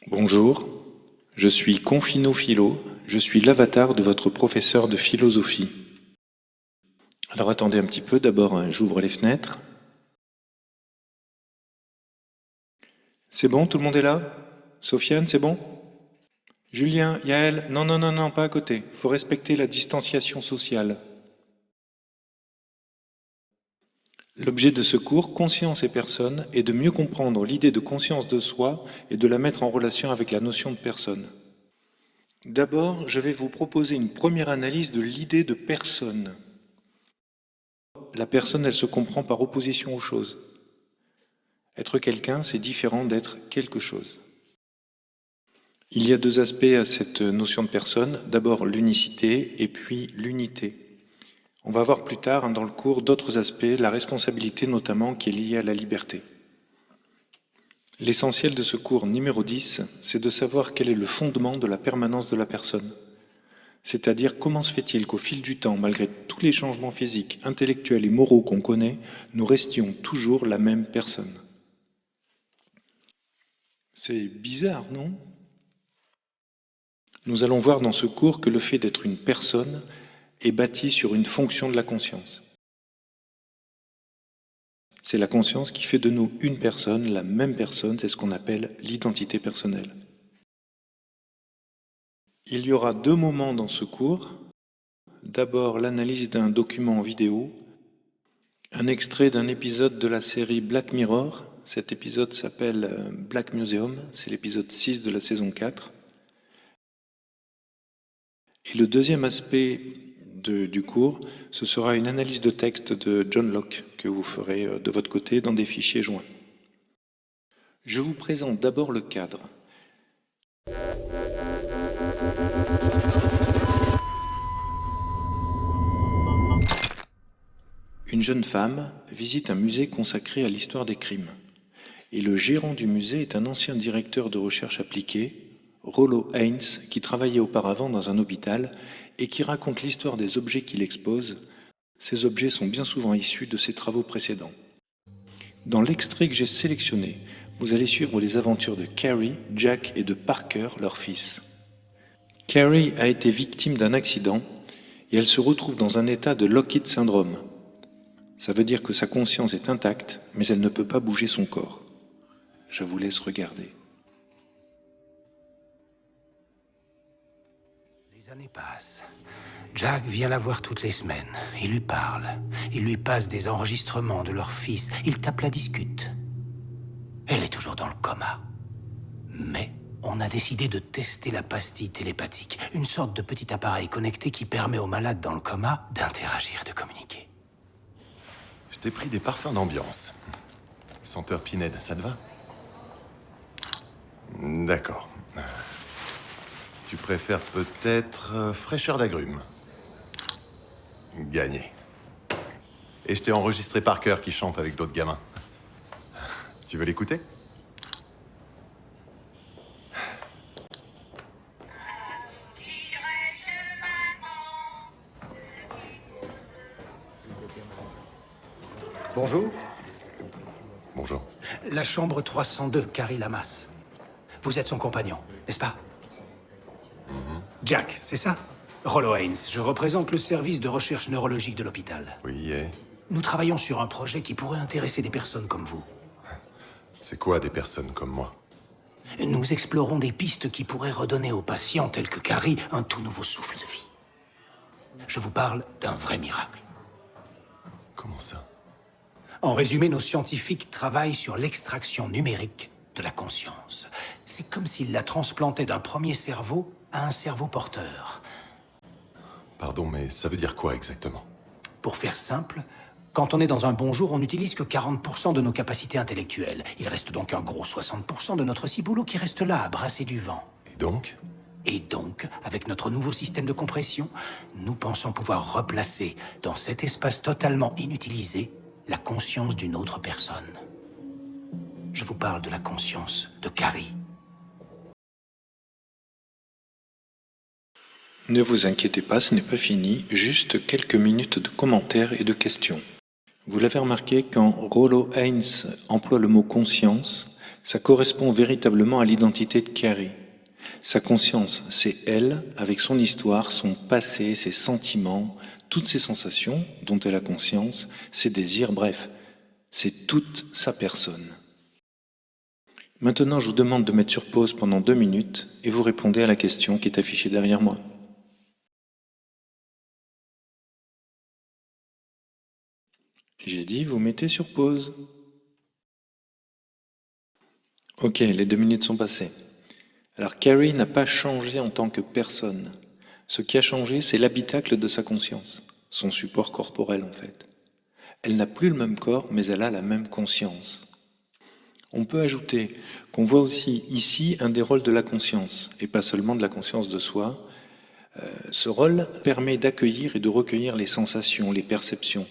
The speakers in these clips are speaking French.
Bonjour, je suis Confino Philo, je suis l'avatar de votre professeur de philosophie. Alors attendez un petit peu, d'abord j'ouvre les fenêtres. C'est bon, tout le monde est là? Sofiane, c'est bon? Julien, Yaël, non, pas à côté, faut respecter la distanciation sociale. L'objet de ce cours, Conscience et personne, est de mieux comprendre l'idée de conscience de soi et de la mettre en relation avec la notion de personne. D'abord, je vais vous proposer une première analyse de l'idée de personne. La personne, elle se comprend par opposition aux choses. Être quelqu'un, c'est différent d'être quelque chose. Il y a deux aspects à cette notion de personne. D'abord l'unicité et puis l'unité. On va voir plus tard dans le cours d'autres aspects, la responsabilité notamment qui est liée à la liberté. L'essentiel de ce cours numéro 10, c'est de savoir quel est le fondement de la permanence de la personne. C'est-à-dire comment se fait-il qu'au fil du temps, malgré tous les changements physiques, intellectuels et moraux qu'on connaît, nous restions toujours la même personne. C'est bizarre, non ? Nous allons voir dans ce cours que le fait d'être une personne est bâti sur une fonction de la conscience. C'est la conscience qui fait de nous une personne, la même personne, c'est ce qu'on appelle l'identité personnelle. Il y aura deux moments dans ce cours. D'abord, l'analyse d'un document vidéo, un extrait d'un épisode de la série Black Mirror. Cet épisode s'appelle Black Museum, c'est l'épisode 6 de la saison 4. Et le deuxième aspect du cours, ce sera une analyse de texte de John Locke que vous ferez de votre côté dans des fichiers joints. Je vous présente d'abord le cadre. Une jeune femme visite un musée consacré à l'histoire des crimes. Et le gérant du musée est un ancien directeur de recherche appliquée, Rollo Haynes, qui travaillait auparavant dans un hôpital et qui raconte l'histoire des objets qu'il expose. Ces objets sont bien souvent issus de ses travaux précédents. Dans l'extrait que j'ai sélectionné, vous allez suivre les aventures de Carrie, Jack et de Parker, leur fils. Carrie a été victime d'un accident et elle se retrouve dans un état de Lockheed syndrome. Ça veut dire que sa conscience est intacte, mais elle ne peut pas bouger son corps. Je vous laisse regarder. Les années passent. Jack vient la voir toutes les semaines. Il lui parle. Il lui passe des enregistrements de leur fils. Il tape la discute. Elle est toujours dans le coma. Mais on a décidé de tester la pastille télépathique, une sorte de petit appareil connecté qui permet aux malades dans le coma d'interagir, de communiquer. Je t'ai pris des parfums d'ambiance. Senteur pinède, ça te va? D'accord. Tu préfères peut-être fraîcheur d'agrumes. Gagné. Et je t'ai enregistré Parker qui chante avec d'autres gamins. Tu veux l'écouter? Bonjour. Bonjour. La chambre 302, Carrie Lamas. Vous êtes son compagnon, n'est-ce pas? Jack, c'est ça? Rollo Haynes, je représente le service de recherche neurologique de l'hôpital. Oui, et Nous travaillons sur un projet qui pourrait intéresser des personnes comme vous. c'est quoi des personnes comme moi? Nous explorons des pistes qui pourraient redonner aux patients tels que Carrie un tout nouveau souffle de vie. Je vous parle d'un vrai miracle. Comment ça? En résumé, nos scientifiques travaillent sur l'extraction numérique de la conscience. C'est comme s'ils la transplantaient d'un premier cerveau à un cerveau porteur. Pardon, mais ça veut dire quoi exactement? Pour faire simple, quand on est dans un bon jour, on n'utilise que 40% de nos capacités intellectuelles. Il reste donc un gros 60% de notre ciboulot qui reste là, à brasser du vent. Et donc? Et donc, avec notre nouveau système de compression, nous pensons pouvoir replacer dans cet espace totalement inutilisé la conscience d'une autre personne. Je vous parle de la conscience de Carrie. Ne vous inquiétez pas, ce n'est pas fini, juste quelques minutes de commentaires et de questions. Vous l'avez remarqué, quand Rollo Haynes emploie le mot conscience, Ça correspond véritablement à l'identité de Carrie. Sa conscience, c'est elle, avec son histoire, son passé, ses sentiments, toutes ses sensations dont elle a conscience, ses désirs, bref, c'est toute sa personne. Maintenant, je vous demande de mettre sur pause pendant 2 minutes et vous répondez à la question qui est affichée derrière moi. J'ai dit, vous mettez sur pause. Ok, les 2 minutes sont passées. Alors, Carrie n'a pas changé en tant que personne. Ce qui a changé, c'est l'habitacle de sa conscience, son support corporel en fait. Elle n'a plus le même corps, mais elle a la même conscience. On peut ajouter qu'on voit aussi ici un des rôles de la conscience, et pas seulement de la conscience de soi. Ce rôle permet d'accueillir et de recueillir les sensations, les perceptions.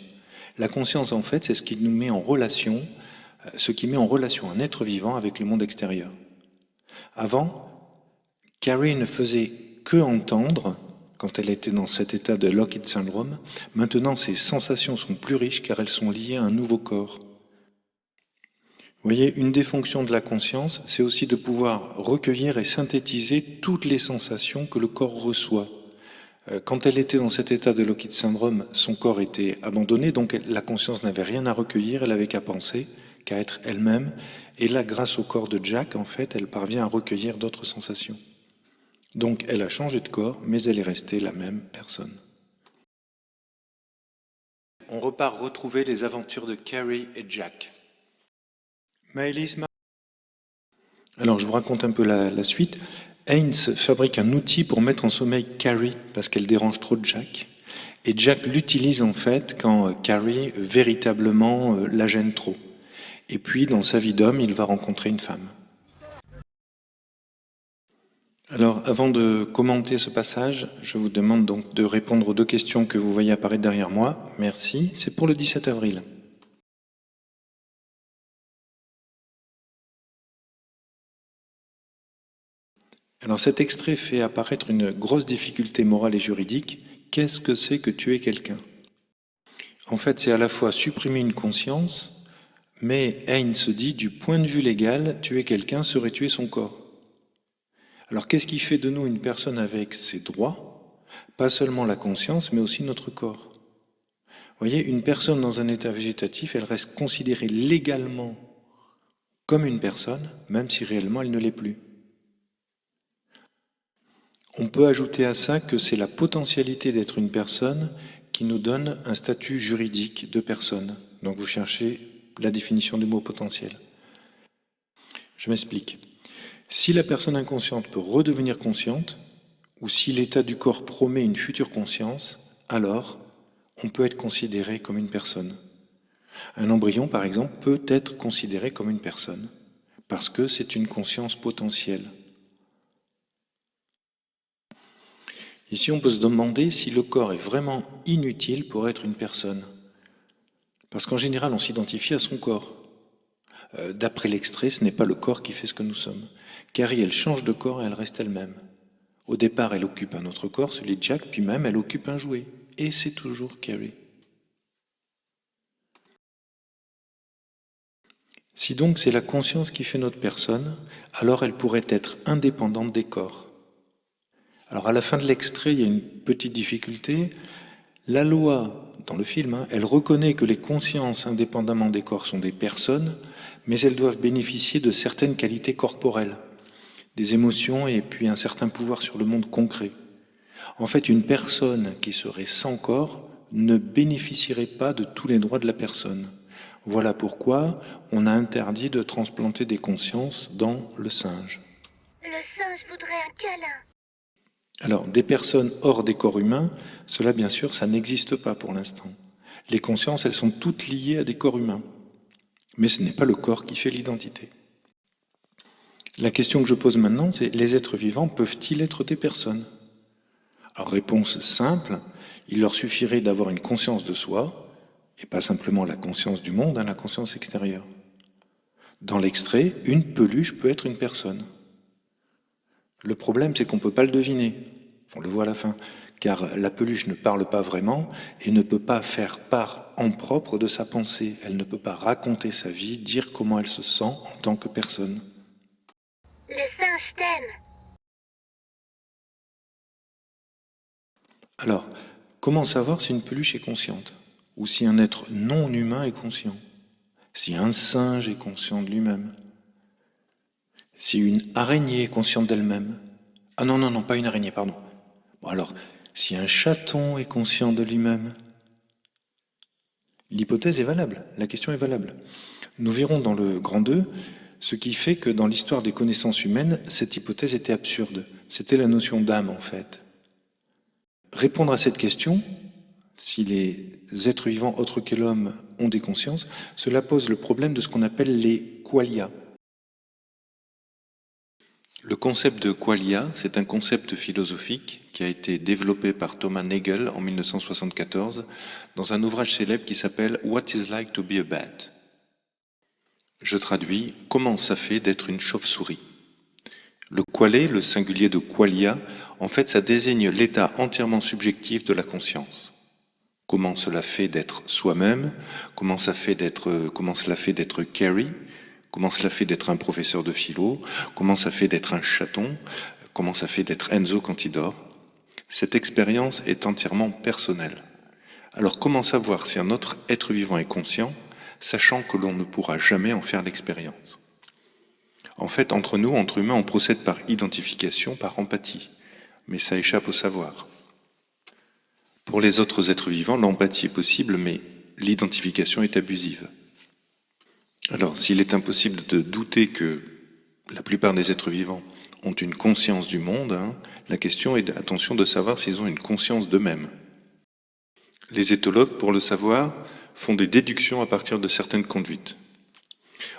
La conscience, en fait, c'est ce qui nous met en relation, ce qui met en relation un être vivant avec le monde extérieur. Avant, Carrie ne faisait que entendre quand elle était dans cet état de Lockheed Syndrome. Maintenant, ses sensations sont plus riches car elles sont liées à un nouveau corps. Vous voyez, une des fonctions de la conscience, c'est aussi de pouvoir recueillir et synthétiser toutes les sensations que le corps reçoit. Quand elle était dans cet état de Lockheed Syndrome, son corps était abandonné, donc la conscience n'avait rien à recueillir, elle n'avait qu'à penser, qu'à être elle-même. Et là, grâce au corps de Jack, en fait, elle parvient à recueillir d'autres sensations. Donc elle a changé de corps, mais elle est restée la même personne. On repart retrouver les aventures de Carrie et Jack. Maëlys, alors je vous raconte un peu la suite. Haynes fabrique un outil pour mettre en sommeil Carrie parce qu'elle dérange trop Jack. Et Jack l'utilise en fait quand Carrie véritablement la gêne trop. Et puis dans sa vie d'homme, il va rencontrer une femme. Alors avant de commenter ce passage, je vous demande donc de répondre aux 2 questions que vous voyez apparaître derrière moi. Merci, c'est pour le 17 avril. Alors cet extrait fait apparaître une grosse difficulté morale et juridique. Qu'est-ce que c'est que tuer quelqu'un? En fait, c'est à la fois supprimer une conscience, mais Haynes se dit, du point de vue légal, tuer quelqu'un serait tuer son corps. Alors qu'est-ce qui fait de nous une personne avec ses droits? Pas seulement la conscience, mais aussi notre corps. Vous voyez, une personne dans un état végétatif, elle reste considérée légalement comme une personne, même si réellement elle ne l'est plus. On peut ajouter à ça que c'est la potentialité d'être une personne qui nous donne un statut juridique de personne. Donc vous cherchez la définition du mot potentiel. Je m'explique. Si la personne inconsciente peut redevenir consciente, ou si l'état du corps promet une future conscience, alors on peut être considéré comme une personne. Un embryon, par exemple, peut être considéré comme une personne, parce que c'est une conscience potentielle. Ici, on peut se demander si le corps est vraiment inutile pour être une personne. Parce qu'en général, on s'identifie à son corps. D'après l'extrait, ce n'est pas le corps qui fait ce que nous sommes. Carrie, elle change de corps et elle reste elle-même. Au départ, elle occupe un autre corps, celui de Jack, puis même elle occupe un jouet. Et c'est toujours Carrie. Si donc c'est la conscience qui fait notre personne, alors elle pourrait être indépendante des corps. Alors à la fin de l'extrait, il y a une petite difficulté. La loi, dans le film, elle reconnaît que les consciences indépendamment des corps sont des personnes, mais elles doivent bénéficier de certaines qualités corporelles, des émotions et puis un certain pouvoir sur le monde concret. En fait, une personne qui serait sans corps ne bénéficierait pas de tous les droits de la personne. Voilà pourquoi on a interdit de transplanter des consciences dans le singe. Le singe voudrait un câlin. Alors, des personnes hors des corps humains, cela bien sûr, ça n'existe pas pour l'instant. Les consciences, elles sont toutes liées à des corps humains. Mais ce n'est pas le corps qui fait l'identité. La question que je pose maintenant, c'est les êtres vivants peuvent-ils être des personnes? Alors, réponse simple, il leur suffirait d'avoir une conscience de soi, et pas simplement la conscience du monde, la conscience extérieure. Dans l'extrait, une peluche peut être une personne. Le problème, c'est qu'on ne peut pas le deviner. On le voit à la fin. car la peluche ne parle pas vraiment et ne peut pas faire part en propre de sa pensée. Elle ne peut pas raconter sa vie, dire comment elle se sent en tant que personne. Le singe t'aime. Alors, comment savoir si une peluche est consciente? Ou si un être non humain est conscient? Si un singe est conscient de lui-même? Si une araignée est consciente d'elle-même? Ah non, non, non, pas une araignée, pardon. Bon alors, si un chaton est conscient de lui-même? L'hypothèse est valable, la question est valable. Nous verrons dans le grand 2 ce qui fait que dans l'histoire des connaissances humaines, cette hypothèse était absurde. C'était la notion d'âme en fait. Répondre à cette question, si les êtres vivants autres que l'homme ont des consciences, cela pose le problème de ce qu'on appelle les qualia. Le concept de qualia, c'est un concept philosophique qui a été développé par Thomas Nagel en 1974 dans un ouvrage célèbre qui s'appelle What is like to be a bat? Je traduis comment ça fait d'être une chauve-souris. Le quale, le singulier de qualia, en fait ça désigne l'état entièrement subjectif de la conscience. Comment cela fait d'être soi-même, comment cela fait d'être Carrie, comment cela fait d'être un professeur de philo, comment ça fait d'être un chaton, comment ça fait d'être Enzo quand il dort. Cette expérience est entièrement personnelle. Alors comment savoir si un autre être vivant est conscient, sachant que l'on ne pourra jamais en faire l'expérience? En fait, entre nous, entre humains, on procède par identification, par empathie, mais ça échappe au savoir. Pour les autres êtres vivants, l'empathie est possible, mais l'identification est abusive. Alors, s'il est impossible de douter que la plupart des êtres vivants ont une conscience du monde, la question est, attention, de savoir s'ils ont une conscience d'eux-mêmes. Les éthologues, pour le savoir, font des déductions à partir de certaines conduites.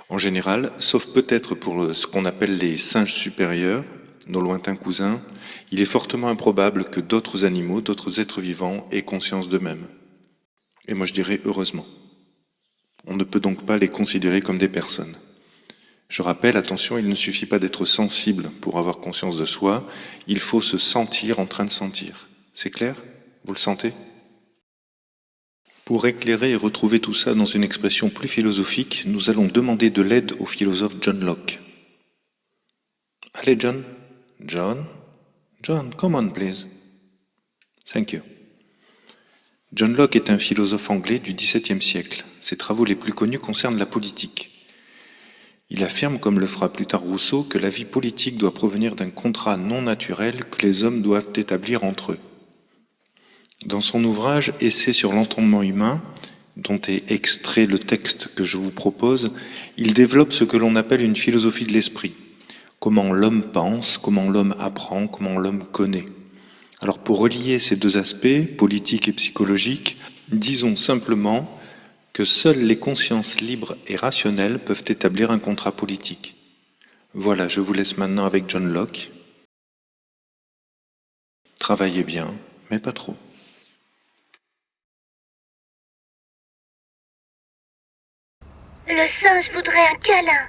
En général, sauf peut-être pour ce qu'on appelle les singes supérieurs, nos lointains cousins, il est fortement improbable que d'autres animaux, d'autres êtres vivants aient conscience d'eux-mêmes. Et moi je dirais heureusement. On ne peut donc pas les considérer comme des personnes. Je rappelle, attention, il ne suffit pas d'être sensible pour avoir conscience de soi, il faut se sentir en train de sentir. C'est clair? Vous le sentez? Pour éclairer et retrouver tout ça dans une expression plus philosophique, nous allons demander de l'aide au philosophe John Locke. Allez, John. John, come on, please. Thank you. John Locke est un philosophe anglais du XVIIe siècle. Ses travaux les plus connus concernent la politique. Il affirme, comme le fera plus tard Rousseau, que la vie politique doit provenir d'un contrat non naturel que les hommes doivent établir entre eux. Dans son ouvrage « Essai sur l'entendement humain », dont est extrait le texte que je vous propose, il développe ce que l'on appelle une philosophie de l'esprit. Comment l'homme pense, comment l'homme apprend, comment l'homme connaît. Alors pour relier ces deux aspects, politique et psychologique, disons simplement que seules les consciences libres et rationnelles peuvent établir un contrat politique. Voilà, je vous laisse maintenant avec John Locke. Travaillez bien, mais pas trop. Le singe voudrait un câlin.